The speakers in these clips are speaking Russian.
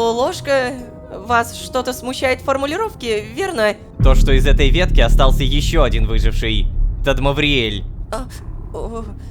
Лолошка, вас что-то смущает в формулировке, верно? То, что из этой ветки остался еще один выживший. Тадмавриэль.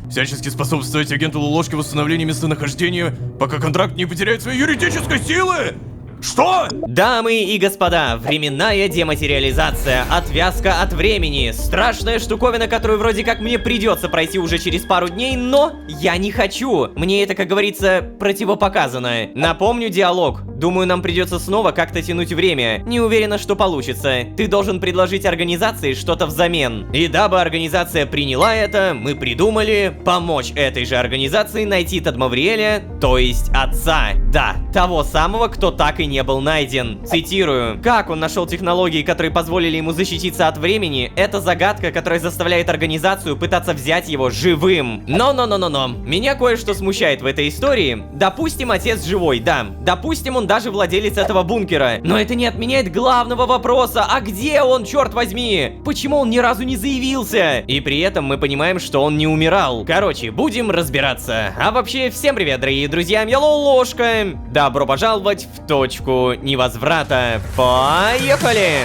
Всячески способствовать агенту Лолошке в восстановлении местонахождения, пока контракт не потеряет своей юридической силы! Что? Дамы и господа, временная дематериализация, отвязка от времени. Страшная штуковина, которую вроде как мне придется пройти уже через пару дней, но я не хочу. Мне это, как говорится, противопоказано. Напомню диалог. Думаю, нам придется снова как-то тянуть время. Не уверена, что получится. Ты должен предложить организации что-то взамен. И дабы организация приняла это, мы придумали помочь этой же организации найти Тадмавриэля, то есть отца. Да, того самого, кто так и не был найден. Цитирую. Как он нашел технологии, которые позволили ему защититься от времени, это загадка, которая заставляет организацию пытаться взять его живым. Но. Меня кое-что смущает в этой истории. Допустим, отец живой, да. Допустим, он даже владелец этого бункера. Но это не отменяет главного вопроса. А где он, черт возьми? Почему он ни разу не заявился? И при этом мы понимаем, что он не умирал. Короче, будем разбираться. А вообще, всем привет, дорогие друзья, я Лолошка. Добро пожаловать в точку невозврата. Поехали!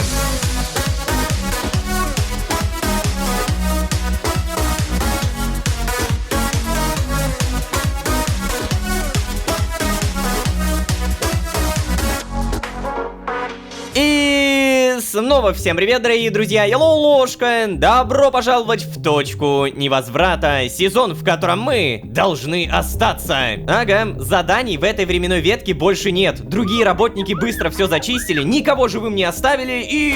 И снова всем привет, дорогие друзья, я Лолошка. Добро пожаловать в точку невозврата, сезон, в котором мы должны остаться. Ага, заданий в этой временной ветке больше нет. Другие работники быстро все зачистили, никого живым не оставили, и...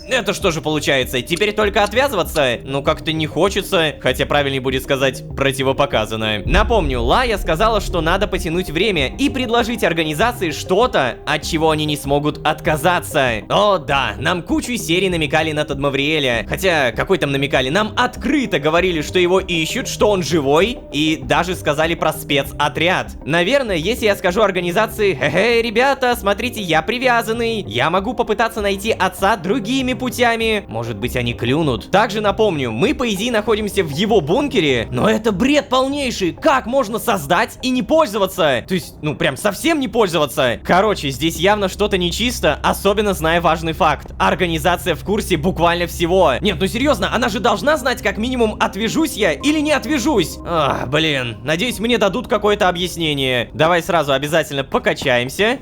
Это что же получается, теперь только отвязываться? Ну как-то не хочется, хотя правильнее будет сказать противопоказано. Напомню, Лая сказала, что надо потянуть время и предложить организации что-то, от чего они не смогут отказаться. О да, нам кучу серий намекали на Тадмавриэля. Хотя, какой там намекали? Нам открыто говорили, что его ищут, что он живой, и даже сказали про спецотряд. Наверное, если я скажу организации: хе-хе, ребята, смотрите, я привязанный, я могу попытаться найти отца другими путями, может быть, они клюнут. Также напомню, мы по идее находимся в его бункере, но это бред полнейший. Как можно создать и не пользоваться? То есть, ну прям совсем не пользоваться. Короче, здесь явно что-то нечисто, особенно зная важный факт. Организация в курсе буквально всего. Нет, ну серьезно, она же должна знать как минимум, отвяжусь я или не отвяжусь. Ах, блин, надеюсь, мне дадут какое-то объяснение. Давай сразу обязательно покачаемся.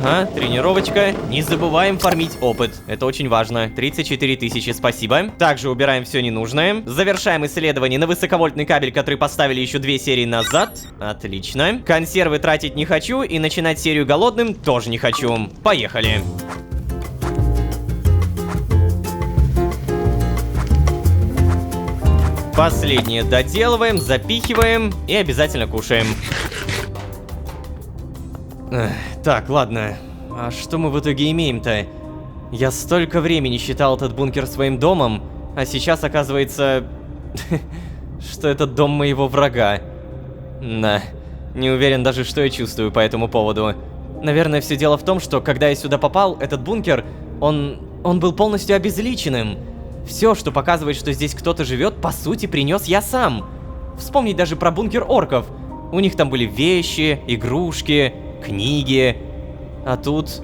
Ага, тренировочка. Не забываем фармить опыт. Это очень важно. 34 тысячи, спасибо. Также убираем все ненужное. Завершаем исследование на высоковольтный кабель, который поставили еще 2 серии назад. Отлично. Консервы тратить не хочу, и начинать серию голодным тоже не хочу. Поехали. Последнее доделываем, запихиваем и обязательно кушаем. Так, ладно. А что мы в итоге имеем-то? Я столько времени считал этот бункер своим домом, а сейчас оказывается, что это дом моего врага. Да, не уверен даже, что я чувствую по этому поводу. Наверное, все дело в том, что когда я сюда попал, этот бункер, он был полностью обезличенным. Все, что показывает, что здесь кто-то живет, по сути, принес я сам. Вспомнить даже про бункер орков. У них там были вещи, игрушки, книги. А тут...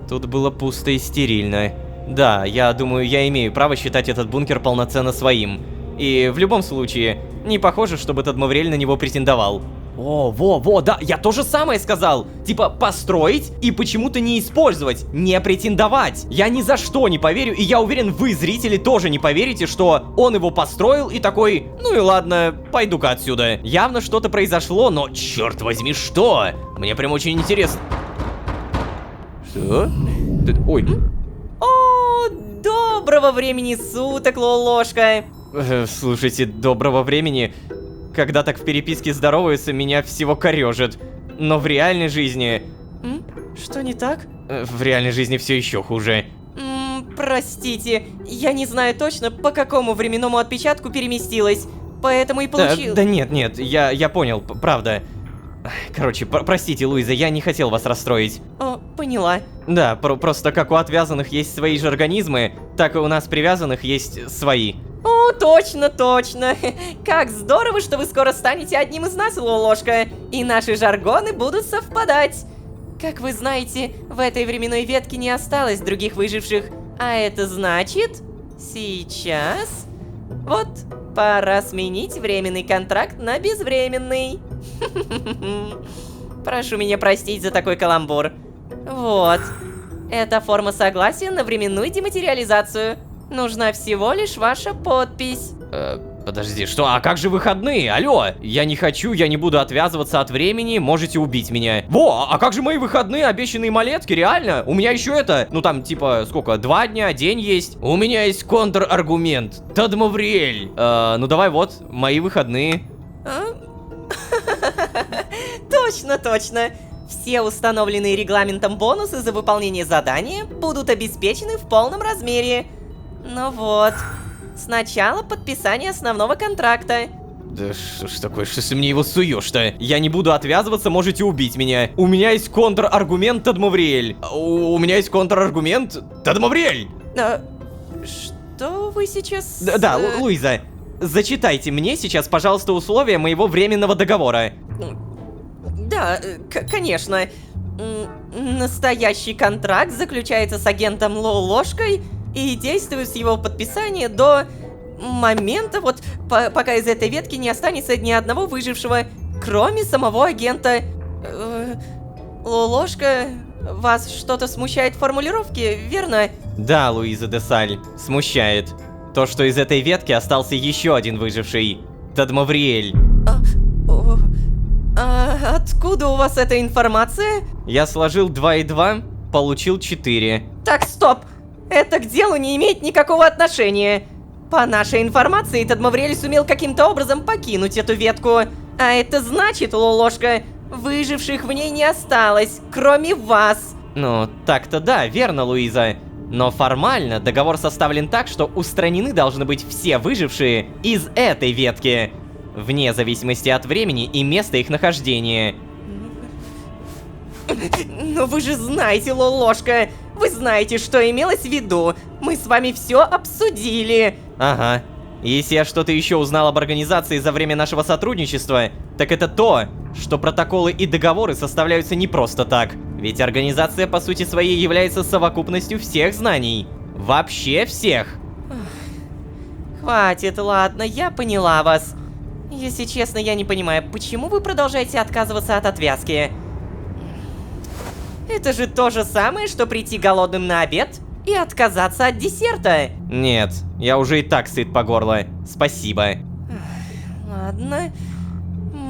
Тут было пусто и стерильно. Да, я думаю, я имею право считать этот бункер полноценно своим. И в любом случае, не похоже, чтобы Тадмавриэль на него претендовал. Во, да, я то же самое сказал. Типа, построить и почему-то не использовать, не претендовать. Я ни за что не поверю, и я уверен, вы, зрители, тоже не поверите, что он его построил и такой: ну и ладно, пойду-ка отсюда. Явно что-то произошло, но черт возьми, что? Мне прям очень интересно. Что? Ой. О, доброго времени суток, Лолошка. Слушайте, доброго времени. Когда так в переписке здороваются, меня всего корежит. Но в реальной жизни... Что не так? В реальной жизни все еще хуже. Простите, я не знаю точно, по какому временному отпечатку переместилась. Поэтому и получил. Да нет, я понял, правда. Короче, простите, Луиза, я не хотел вас расстроить. О, поняла. Да, просто как у отвязанных есть свои же организмы, так и у нас привязанных есть свои. О, точно, точно. Как здорово, что вы скоро станете одним из нас, Лолошка. И наши жаргоны будут совпадать. Как вы знаете, в этой временной ветке не осталось других выживших. А это значит... Сейчас... Вот, пора сменить временный контракт на безвременный. Прошу меня простить за такой каламбур. Вот. Это форма согласия на временную дематериализацию. Нужна всего лишь ваша подпись. Подожди, что? А как же выходные? Алло! Я не хочу, я не буду отвязываться от времени, можете убить меня. Во, а как же мои выходные, обещанные малетки, реально? У меня еще это, ну там типа, сколько, 2 дня, день есть. У меня есть контраргумент. Тадмавриэль. Ну давай вот, мои выходные. Точно, точно. Все установленные регламентом бонусы за выполнение задания будут обеспечены в полном размере. Ну вот. Сначала подписание основного контракта. Да что ж такое, что ты мне его суешь-то? Я не буду отвязываться, можете убить меня. У меня есть контраргумент Тадмавриэль. У меня есть контраргумент Тадмавриэль. Что вы сейчас... Да, Луиза, зачитайте мне сейчас, пожалуйста, условия моего временного договора. Да, конечно. Настоящий контракт заключается с агентом Лолошкой и действует с его подписания до момента, вот, пока из этой ветки не останется ни одного выжившего, кроме самого агента. Лолошка, вас что-то смущает в формулировке, верно? Да, Луиза де Саль, смущает. То, что из этой ветки остался еще один выживший. Тадмавриэль. Откуда у вас эта информация? Я сложил 2 и 2, получил 4. Так, стоп! Это к делу не имеет никакого отношения. По нашей информации, Тадмавриэль сумел каким-то образом покинуть эту ветку. А это значит, Лолошка, выживших в ней не осталось, кроме вас. Ну, так-то да, верно, Луиза. Но формально договор составлен так, что устранены должны быть все выжившие из этой ветки, вне зависимости от времени и места их нахождения. Но вы же знаете, Лолошка, вы знаете, что имелось в виду. Мы с вами все обсудили. Ага. Если я что-то еще узнал об организации за время нашего сотрудничества, так это то, что протоколы и договоры составляются не просто так. Ведь организация по сути своей является совокупностью всех знаний. Вообще всех. Хватит, ладно, я поняла вас. Если честно, я не понимаю, почему вы продолжаете отказываться от отвязки? Это же то же самое, что прийти голодным на обед и отказаться от десерта. Нет, я уже и так сыт по горло. Спасибо. Ладно.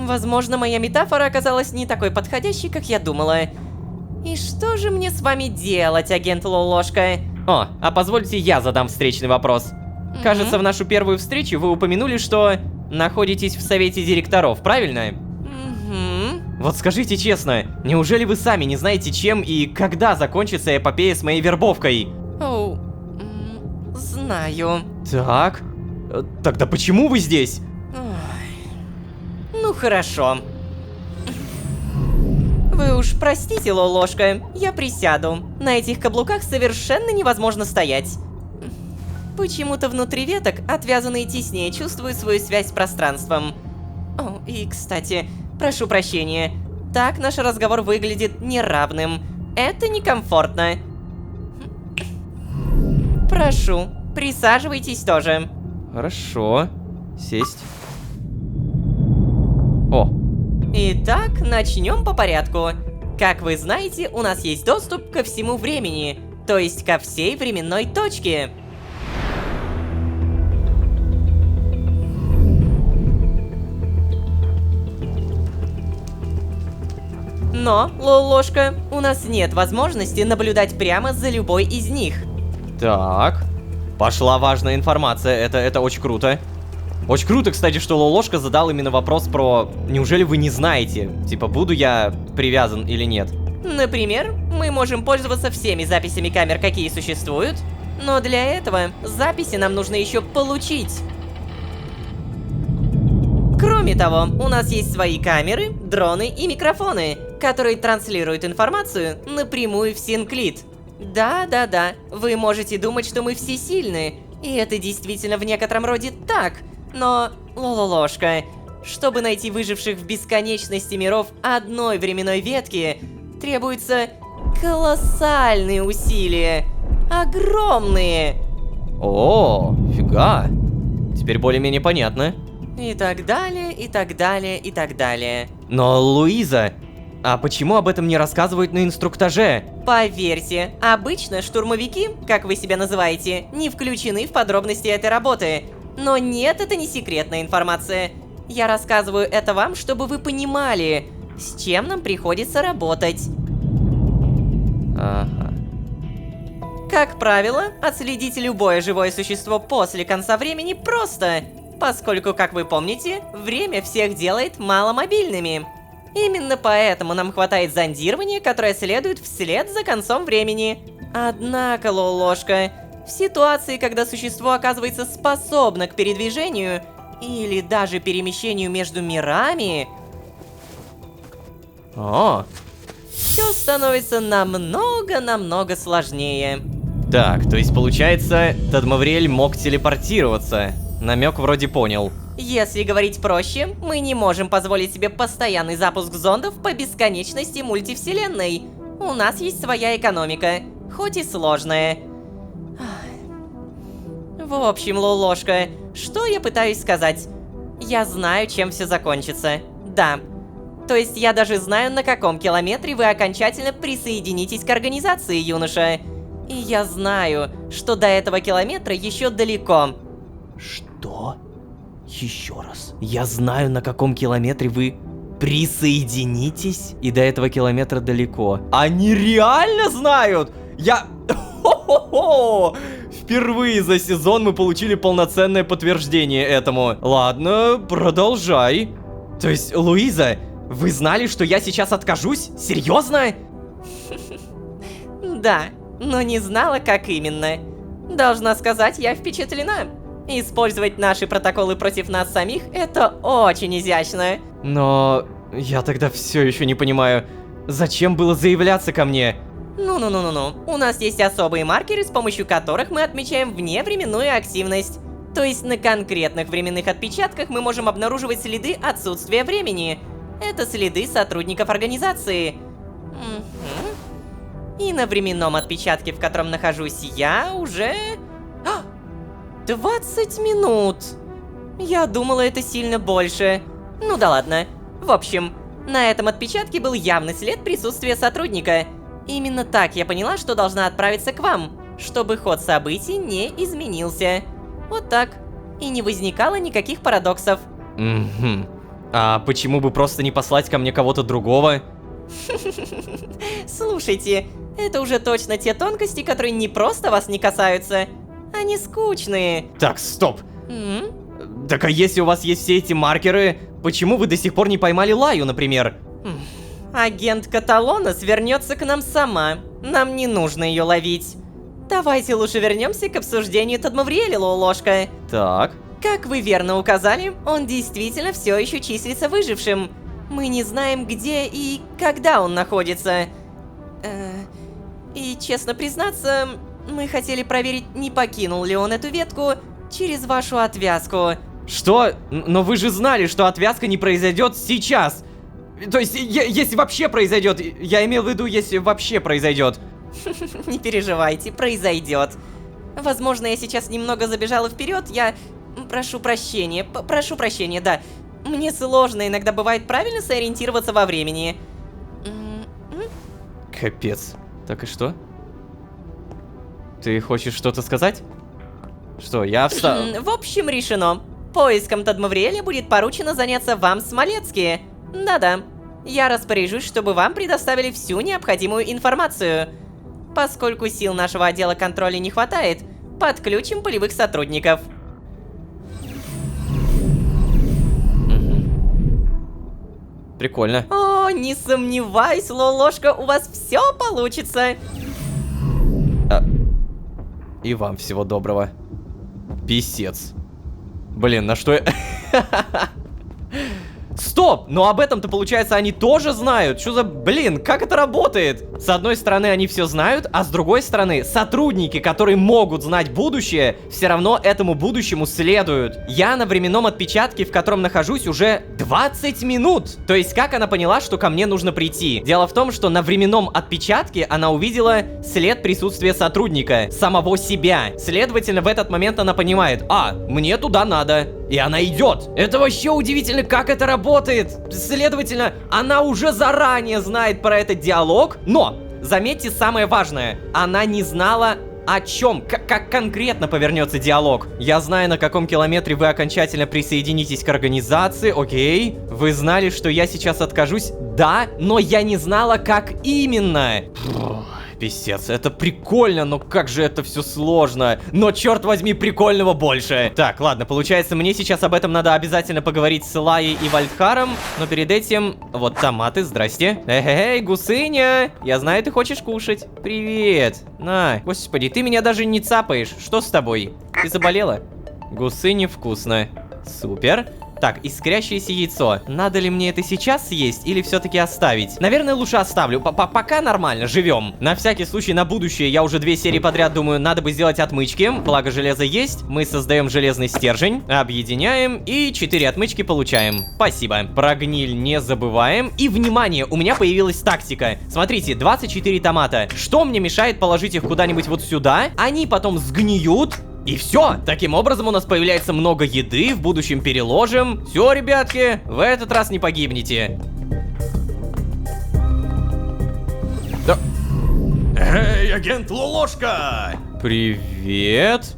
Возможно, моя метафора оказалась не такой подходящей, как я думала. И что же мне с вами делать, агент Лолошка? О, а позвольте я задам встречный вопрос. Кажется, в нашу первую встречу вы упомянули, что находитесь в совете директоров, правильно? Вот скажите честно, неужели вы сами не знаете, чем и когда закончится эпопея с моей вербовкой? О, знаю. Так, тогда почему вы здесь? Ну хорошо. Вы уж простите, Лолошка, я присяду. На этих каблуках совершенно невозможно стоять. Почему-то внутри веток отвязанные теснее чувствуют свою связь с пространством. О, и кстати, прошу прощения. Так наш разговор выглядит неравным. Это некомфортно. Прошу, присаживайтесь тоже. Хорошо. Сесть. О. Итак, начнем по порядку. Как вы знаете, у нас есть доступ ко всему времени, то есть ко всей временной точке. Но, Лолошка, у нас нет возможности наблюдать прямо за любой из них. Так. Пошла важная информация, это очень круто. Очень круто, кстати, что Лолошка задал именно вопрос про «Неужели вы не знаете, типа, буду я привязан или нет?» Например, мы можем пользоваться всеми записями камер, какие существуют, но для этого записи нам нужно еще получить. Кроме Кроме того, у нас есть свои камеры, дроны и микрофоны, которые транслируют информацию напрямую в Синклит. Да-да-да, вы можете думать, что мы всесильны, и это действительно в некотором роде так, но, Лололошка, чтобы найти выживших в бесконечности миров одной временной ветки, требуются колоссальные усилия. Огромные. О, фига. Теперь более-менее понятно. И так далее, и так далее, и так далее. Но, Луиза, а почему об этом не рассказывают на инструктаже? Поверьте, обычно штурмовики, как вы себя называете, не включены в подробности этой работы. Но нет, это не секретная информация. Я рассказываю это вам, чтобы вы понимали, с чем нам приходится работать. Ага. Как правило, отследить любое живое существо после конца времени просто, поскольку, как вы помните, время всех делает маломобильными. Именно поэтому нам хватает зондирования, которое следует вслед за концом времени. Однако, Лолошка, в ситуации, когда существо оказывается способно к передвижению или даже перемещению между мирами, О, все становится намного сложнее. так, то есть получается, Тадмавриэль мог телепортироваться. Намек вроде понял. Если говорить проще, мы не можем позволить себе постоянный запуск зондов по бесконечности мультивселенной. У нас есть своя экономика, хоть и сложная. В общем, Лолошка, что я пытаюсь сказать? Я знаю, чем все закончится. Да. То есть я даже знаю, на каком километре вы окончательно присоединитесь к организации, юноша. И я знаю, что до этого километра еще далеко. Что? Еще раз. Я знаю, на каком километре вы присоединитесь, и до этого километра далеко. Они реально знают! Я... Хо-хо-хо! Впервые за сезон мы получили полноценное подтверждение этому. Ладно, продолжай. То есть, Луиза, вы знали, что я сейчас откажусь? Серьезно? Да, но не знала, как именно. Должна сказать, я впечатлена. Использовать наши протоколы против нас самих — это очень изящно. Но я тогда все еще не понимаю, зачем было заявляться ко мне? Ну-ну-ну-ну-ну. У нас есть особые маркеры, с помощью которых мы отмечаем вневременную активность. То есть на конкретных временных отпечатках мы можем обнаруживать следы отсутствия времени. Это следы сотрудников организации. И на временном отпечатке, в котором нахожусь я, уже... 20 минут. Я думала, это сильно больше. Ну да ладно. В общем, на этом отпечатке был явный след присутствия сотрудника. Именно так я поняла, что должна отправиться к вам, чтобы ход событий не изменился. Вот так. И не возникало никаких парадоксов. Угу. А почему бы просто не послать ко мне кого-то другого? Слушайте, это уже точно те тонкости, которые не просто вас не касаются. Они скучные. Так, стоп. Так а если у вас есть все эти маркеры, почему вы до сих пор не поймали Лаю, например? Агент Каталонос вернется к нам сама. Нам не нужно ее ловить. Давайте лучше вернемся к обсуждению Тадмавриэля, Лолошка. Так. Как вы верно указали, он действительно все еще числится выжившим. Мы не знаем, где и когда он находится. И честно признаться, мы хотели проверить, не покинул ли он эту ветку через вашу отвязку. Что? Но вы же знали, что отвязка не произойдет сейчас. То есть, если вообще произойдет, я имел в виду, если вообще произойдет. Не переживайте, произойдет. Возможно, я сейчас немного забежала вперед, я прошу прощения, да. Мне сложно иногда бывает правильно сориентироваться во времени. Капец. Так и что? Ты хочешь что-то сказать? Что, я встал? В общем, решено. Поиском Тадмавриэля будет поручено заняться вам, Смолецкие. Да-да. Я распоряжусь, чтобы вам предоставили всю необходимую информацию. Поскольку сил нашего отдела контроля не хватает, подключим полевых сотрудников. Прикольно. О, не сомневаюсь, Лолошка, у вас все получится. И вам всего доброго. Писец. Блин, на что я... Стоп! Но об этом-то, получается, они тоже знают. Что за... Блин, как это работает? С одной стороны, они все знают, а с другой стороны, сотрудники, которые могут знать будущее, все равно этому будущему следуют. Я на временном отпечатке, в котором нахожусь уже 20 минут. То есть, как она поняла, что ко мне нужно прийти? Дело в том, что на временном отпечатке она увидела след присутствия сотрудника, самого себя. Следовательно, в этот момент она понимает, мне туда надо. И она идет. Это вообще удивительно, как это работает. Следовательно, она уже заранее знает про этот диалог. Но, заметьте самое важное. Она не знала, о чем, как конкретно повернется диалог. Я знаю, на каком километре вы окончательно присоединитесь к организации. Окей. Вы знали, что я сейчас откажусь? Да, но я не знала, как именно. Писец, это прикольно, но как же это все сложно. Но, черт возьми, прикольного больше. Так, ладно, получается, мне сейчас об этом надо обязательно поговорить с Лаей и Вальдхаром. Но перед этим... Вот томаты, здрасте. Эй, гусыня! Я знаю, ты хочешь кушать. Привет. На, господи, ты меня даже не цапаешь. Что с тобой? Ты заболела? Гусыня вкусно. Супер. Так, искрящееся яйцо. Надо ли мне это сейчас съесть или все-таки оставить? Наверное, лучше оставлю. Пока нормально, живем. На всякий случай, на будущее, я уже 2 серии подряд думаю, надо бы сделать отмычки. Благо, железо есть. Мы создаем железный стержень, объединяем и 4 отмычки получаем. Спасибо. Про гниль не забываем. И, внимание, у меня появилась тактика. Смотрите, 24 томата. Что мне мешает положить их куда-нибудь вот сюда? Они потом сгниют. И все. Таким образом у нас появляется много еды, в будущем переложим. Все, ребятки, в этот раз не погибнете. Да. Эй, агент Лолошка! Привет.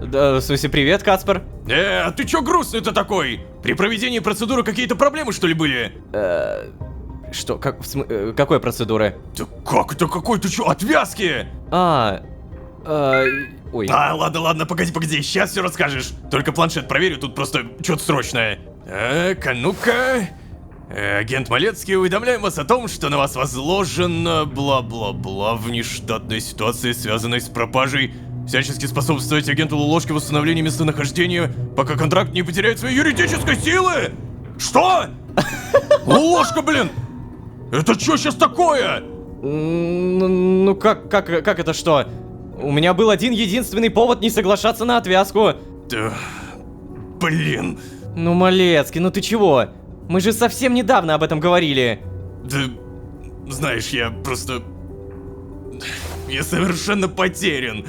Да, в смысле, привет, Кацпер. А ты чё грустный-то такой? При проведении процедуры какие-то проблемы, что ли, были? Что? Какой процедуры? Да как это какой? Ты чё, отвязки? Ой. Ладно, погоди, сейчас все расскажешь. Только планшет проверю, тут просто что-то срочное. Так, ну-ка. Агент Малецкий, уведомляем вас о том, что на вас возложено бла-бла-бла внештатная ситуация, связанная с пропажей. Всячески способствовать агенту Лолошке в восстановлении местонахождения, пока контракт не потеряет своей юридической силы. Что? Лолошка, блин! Это что сейчас такое? Ну как это что? У меня был один единственный повод не соглашаться на отвязку. Да, блин. Ну, Малецкий, ну ты чего? Мы же совсем недавно об этом говорили. Да, знаешь, я совершенно потерян.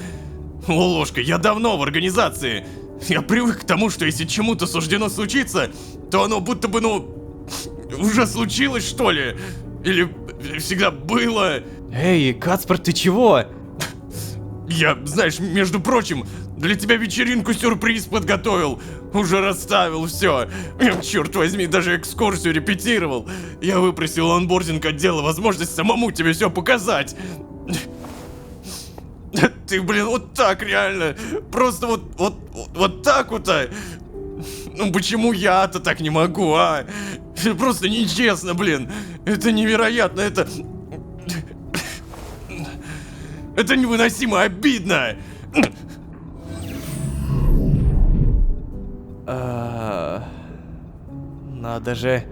Лолошка, я давно в организации. Я привык к тому, что если чему-то суждено случиться, то оно будто бы, уже случилось, что ли? Или всегда было. Эй, Кацпер, ты чего? Я, знаешь, между прочим, для тебя вечеринку-сюрприз подготовил. Уже расставил все. Черт возьми, даже экскурсию репетировал. Я выпросил у онбординг отдела возможность самому тебе все показать. Ты, блин, вот так реально. Просто вот так вот-то. Ну почему я-то так не могу, а? Просто нечестно, блин. Это невероятно, это невыносимо обидно! Надо же...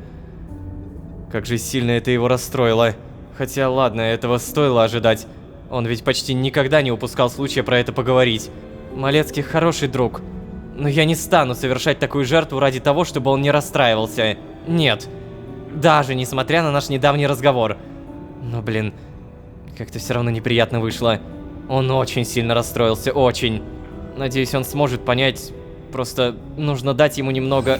Как же сильно это его расстроило. Хотя, ладно, этого стоило ожидать. Он ведь почти никогда не упускал случая про это поговорить. Малецкий хороший друг. Но я не стану совершать такую жертву ради того, чтобы он не расстраивался. Нет. Даже несмотря на наш недавний разговор. Но, блин... Как-то все равно неприятно вышло. Он очень сильно расстроился, очень. Надеюсь, он сможет понять. Просто нужно дать ему немного...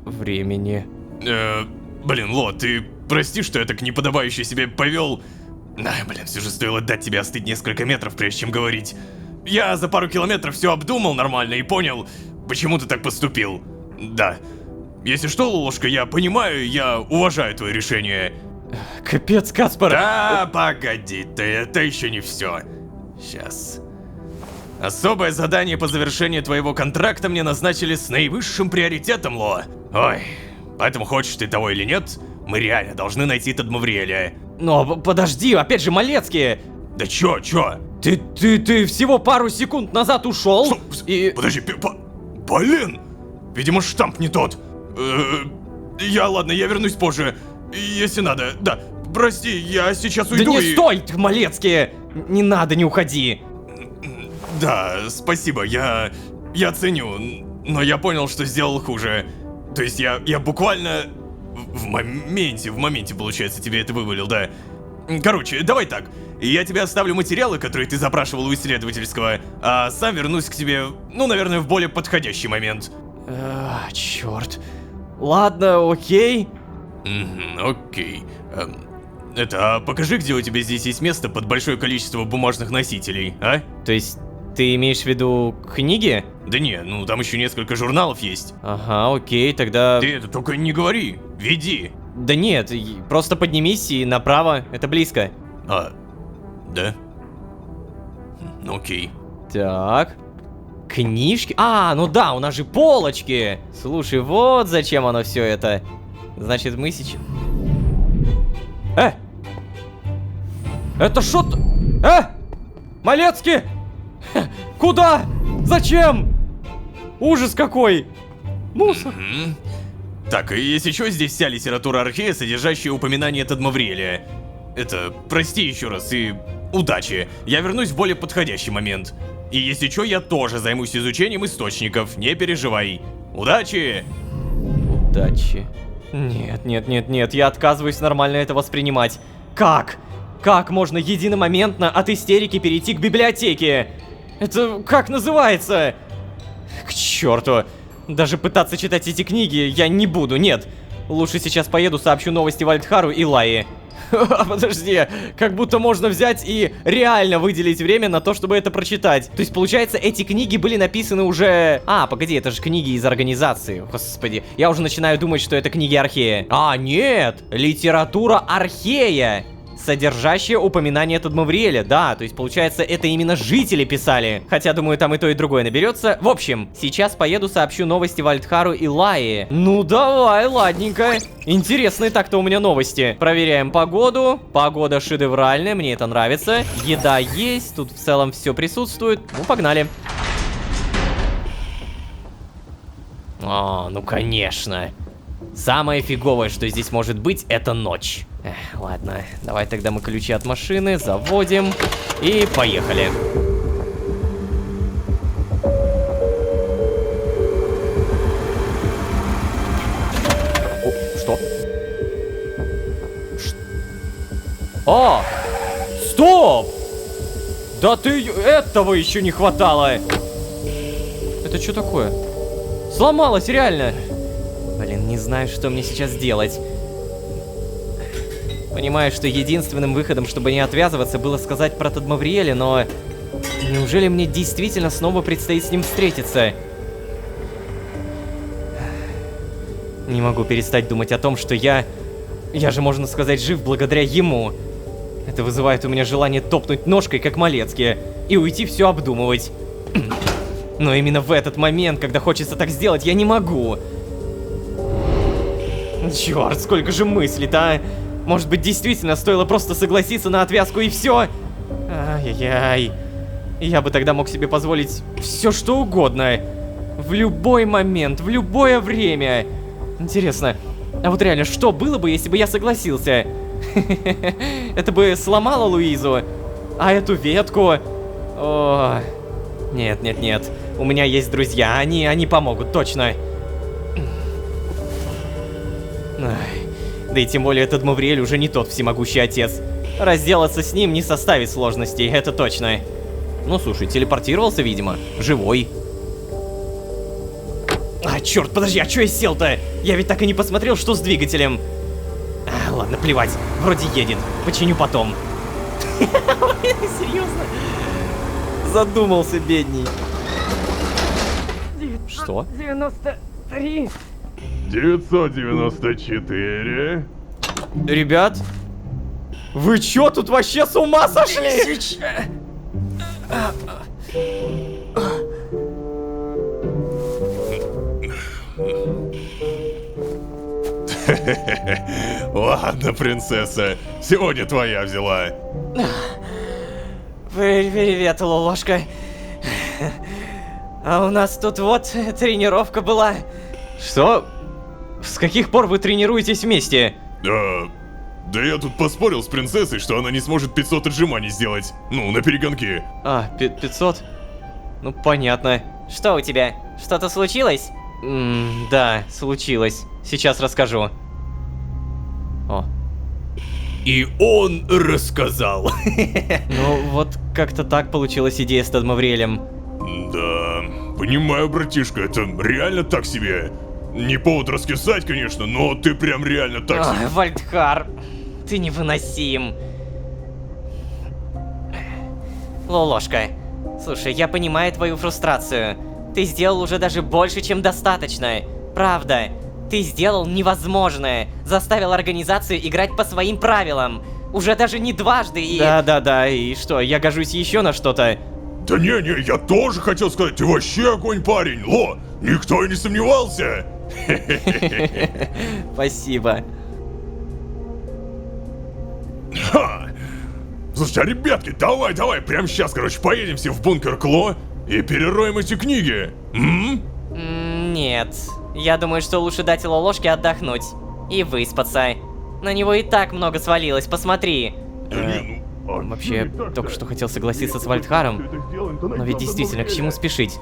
времени. Блин, Ло, ты прости, что я так неподобающе себя повел. Блин, все же стоило дать тебе остыть несколько метров, прежде чем говорить. Я за пару километров все обдумал нормально и понял, почему ты так поступил. Да. Если что, Лолошка, я понимаю, я уважаю твое решение. Капец, Кацпер! Да, погоди ты, это еще не все. Сейчас. Особое задание по завершению твоего контракта мне назначили с наивысшим приоритетом, Ло. Ой, поэтому хочешь ты того или нет, мы реально должны найти Тадмавриэля. Но подожди, опять же, Малецкий! Да чё? Ты всего пару секунд назад ушел Что? и... Подожди, блин! Видимо, штамп не тот. Ладно, я вернусь позже. Если надо. Да, прости, я сейчас Да уйду не и... стой, Малецкий! Не надо, не уходи. Да, спасибо, я ценю, но я понял, что сделал хуже. То есть я буквально в моменте, получается, тебе это вывалил, да. Короче, давай так. Я тебе оставлю материалы, которые ты запрашивал у исследовательского, а сам вернусь к тебе, ну, наверное, в более подходящий момент. Черт. Ладно, окей. Окей. А покажи, где у тебя здесь есть место под большое количество бумажных носителей, а? То есть, ты имеешь в виду книги? Да не, ну там еще несколько журналов есть. Ага, окей, тогда... Ты это только не говори, веди. Да нет, просто поднимись и направо, это близко. Да? Окей. Так. Книжки? А, ну да, у нас же полочки. Слушай, вот зачем оно все это. Значит, мы сейчас... Это что-то... Малецкий! Куда? Зачем? Ужас какой! Мусор. Так, и если что, здесь вся литература Архея, содержащая упоминание Тадмавриэля. Это, прости еще раз и удачи. Я вернусь в более подходящий момент. И если что, я тоже займусь изучением источников, не переживай. Удачи! Удачи. Нет, я отказываюсь нормально это воспринимать. Как? Как можно единомоментно от истерики перейти к библиотеке? Это как называется? К черту. Даже пытаться читать эти книги я не буду, нет. Лучше сейчас поеду, сообщу новости Вальдхару и Лайе. Подожди, как будто можно взять и реально выделить время на то, чтобы это прочитать. То есть, получается, эти книги были написаны уже... погоди, это же книги из организации. Господи, я уже начинаю думать, что это книги Архея. Нет, литература Архея, содержащая упоминание Тадмавриэля, да, то есть, получается, это именно жители писали. Хотя, думаю, там и то, и другое наберется. В общем, сейчас поеду, сообщу новости Вальдхару и Лайе. Ну, давай, ладненько. Интересные так-то у меня новости. Проверяем погоду. Погода шедевральная, мне это нравится. Еда есть, тут в целом все присутствует. Ну, погнали. Ну, конечно. Самое фиговое, что здесь может быть, это ночь. Ладно, давай тогда мы ключи от машины заводим и поехали. Что? Стоп! Да ты... Этого еще не хватало! Это что такое? Сломалось, реально! Блин, не знаю, что мне сейчас делать. Понимаю, что единственным выходом, чтобы не отвязываться, было сказать про Тадмавриэля, но... Неужели мне действительно снова предстоит с ним встретиться? Не могу перестать думать о том, что я же, можно сказать, жив благодаря ему. Это вызывает у меня желание топнуть ножкой, как Малецкий, и уйти все обдумывать. Но именно в этот момент, когда хочется так сделать, я не могу. Черт, сколько же мыслей-то, а? Может быть, действительно стоило просто согласиться на отвязку и все? Ай-яй-яй. Я бы тогда мог себе позволить все что угодно. В любой момент, в любое время. Интересно, а вот реально, что было бы, если бы я согласился? Это бы сломало Луизу. А эту ветку... Нет. У меня есть друзья, они помогут, точно. Да и тем более этот Мавриэль уже не тот всемогущий отец. Разделаться с ним не составит сложностей, это точно. Ну, слушай, телепортировался, видимо. Живой. Черт, подожди, а чё я сел-то? Я ведь так и не посмотрел, что с двигателем. Ладно, плевать, вроде едет. Починю потом. Серьезно? Задумался, бедней. Что? 93. 994. Ребят, вы чё тут вообще с ума сошли? Ладно, принцесса, сегодня твоя взяла. Привет, Лолошка. А у нас тут вот тренировка была. Что? С каких пор вы тренируетесь вместе? Да я тут поспорил с принцессой, что она не сможет 500 отжиманий сделать. Ну, на перегонки. 500? Ну, понятно. Что у тебя? Что-то случилось? Да, случилось. Сейчас расскажу. О. И он рассказал. Ну, вот как-то так получилась идея с Тадмавриэлем. Да, понимаю, братишка, это реально так себе. Не повод раскисать, конечно, но ты прям реально так себе. Ой, Вальдхар, ты невыносим. Лолошка, слушай, я понимаю твою фрустрацию. Ты сделал уже даже больше, чем достаточно. Правда, ты сделал невозможное. Заставил организацию играть по своим правилам. Уже даже не дважды и... Да, и что, я гожусь еще на что-то? Да не, я тоже хотел сказать, ты вообще огонь, парень, Ло! Никто и не сомневался! Спасибо. Ха! Слушайте, а ребятки, давай, прямо сейчас, короче, поедем все в бункер Кло и перероем эти книги. Нет. Я думаю, что лучше дать Лолошке отдохнуть. И выспаться. На него и так много свалилось, посмотри. Вообще, только что хотел согласиться с Вальдхаром, но ведь действительно, к чему спешить?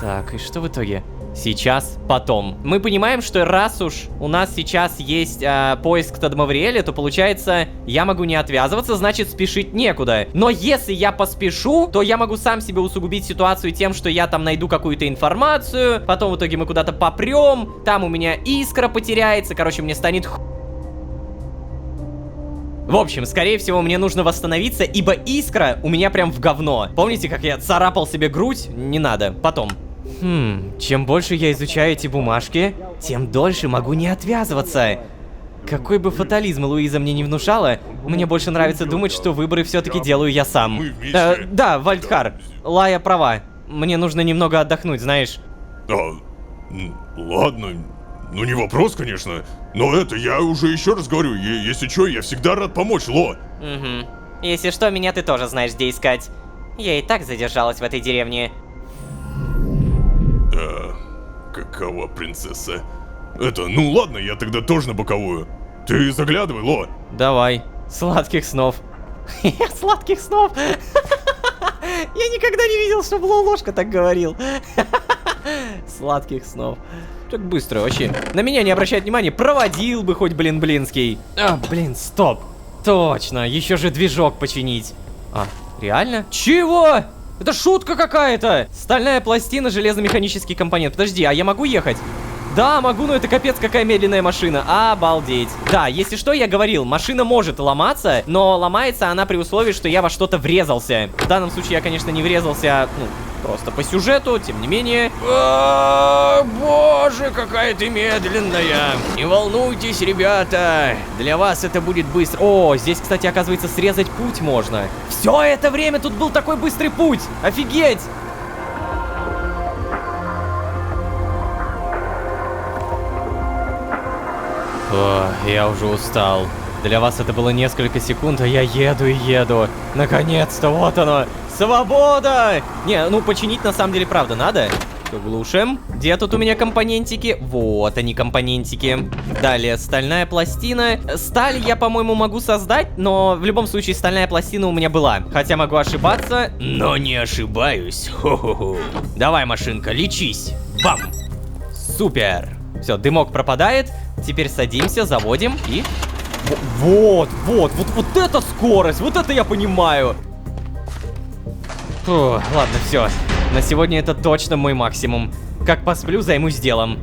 Так, и что в итоге? Сейчас, потом. Мы понимаем, что раз уж у нас сейчас есть поиск Тадмавриэля, то получается, я могу не отвязываться, значит спешить некуда. Но если я поспешу, то я могу сам себе усугубить ситуацию тем, что я там найду какую-то информацию, потом в итоге мы куда-то попрем, там у меня искра потеряется, короче, мне станет В общем, скорее всего, мне нужно восстановиться, ибо искра у меня прям в говно. Помните, как я царапал себе грудь? Не надо, потом. Чем больше я изучаю эти бумажки, тем дольше могу не отвязываться. Какой бы фатализм Луиза мне не внушала, мне больше нравится думать, что выборы все-таки делаю я сам. Да, Вальдхар, Лая права. Мне нужно немного отдохнуть, знаешь. Ладно, ну не вопрос, конечно. Но это, я уже еще раз говорю, если что, я всегда рад помочь, Ло. Угу. Если что, меня ты тоже знаешь, где искать. Я и так задержалась в этой деревне. Какова принцесса? Ну ладно, я тогда тоже на боковую. Ты заглядывай, Ло. Давай. Сладких снов. Сладких снов. Я никогда не видел, чтобы Лолошка так говорил. Sладких снов. Так быстро вообще. На меня не обращать внимания, проводил бы хоть, блинский. Блин, стоп. Точно, еще же движок починить. Реально? Чего? Это шутка какая-то! Стальная пластина, железно-механический компонент. Подожди, а я могу ехать? Да, могу, но это капец какая медленная машина. Обалдеть. Да, если что, я говорил, машина может ломаться, но ломается она при условии, что я во что-то врезался. В данном случае я, конечно, не врезался, просто по сюжету, тем не менее. Боже, какая ты медленная. Не волнуйтесь, ребята. Для вас это будет быстро. О, здесь, кстати, оказывается, срезать путь можно. Все это время тут был такой быстрый путь. Офигеть! Я уже устал. Для вас это было несколько секунд, а я еду и еду. Наконец-то, вот оно. Свобода! Не, починить на самом деле правда надо. Глушим. Где тут у меня компонентики? Вот они, компонентики. Далее, стальная пластина. Сталь я, по-моему, могу создать, но в любом случае стальная пластина у меня была. Хотя могу ошибаться, но не ошибаюсь. Хо-хо-хо. Давай, машинка, лечись. Бам! Супер! Все, дымок пропадает. Теперь садимся, заводим и... Вот это скорость! Вот это я понимаю! Фу, ладно, все. На сегодня это точно мой максимум. Как посплю, займусь делом.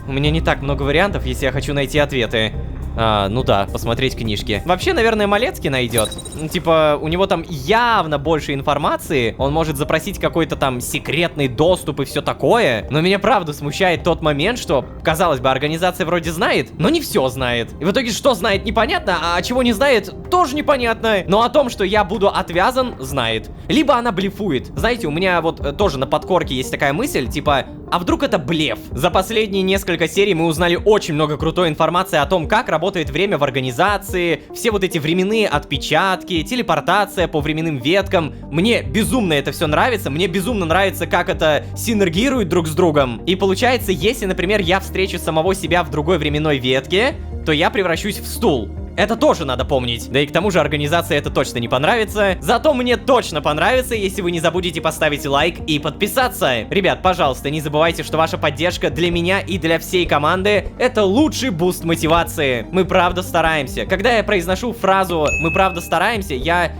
У меня не так много вариантов, если я хочу найти ответы. Ну да, посмотреть книжки. Вообще, наверное, Малецкий найдет. Типа, у него там явно больше информации. Он может запросить какой-то там секретный доступ и все такое. Но меня правда смущает тот момент, что, казалось бы, организация вроде знает, но не все знает. И в итоге, что знает, непонятно, а чего не знает, тоже непонятно. Но о том, что я буду отвязан, знает. Либо она блефует. Знаете, у меня вот тоже на подкорке есть такая мысль, типа... А вдруг это блеф? За последние несколько серий мы узнали очень много крутой информации о том, как работает работает время в организации, все вот эти временные отпечатки, телепортация по временным веткам. Мне безумно это все нравится, мне безумно нравится, как это синергирует друг с другом. И получается, если, например, я встречу самого себя в другой временной ветке, то я превращусь в стул. Это тоже надо помнить. Да и к тому же организации это точно не понравится. Зато мне точно понравится, если вы не забудете поставить лайк и подписаться. Ребят, пожалуйста, не забывайте, что ваша поддержка для меня и для всей команды — это лучший буст мотивации. Мы правда стараемся. Когда я произношу фразу «мы правда стараемся», я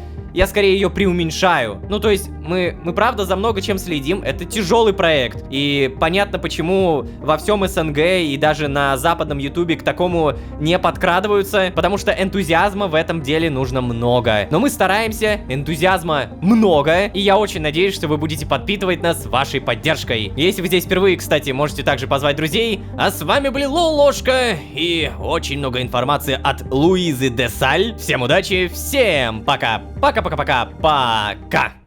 скорее ее преуменьшаю. Ну, то есть, мы правда за много чем следим. Это тяжелый проект. И понятно, почему во всем СНГ и даже на западном ютубе к такому не подкрадываются. Потому что энтузиазма в этом деле нужно много. Но мы стараемся, энтузиазма много. И я очень надеюсь, что вы будете подпитывать нас вашей поддержкой. Если вы здесь впервые, кстати, можете также позвать друзей. А с вами были Лолошка и очень много информации от Луизы Десаль. Всем удачи, всем пока. Пока-пока-пока-пока.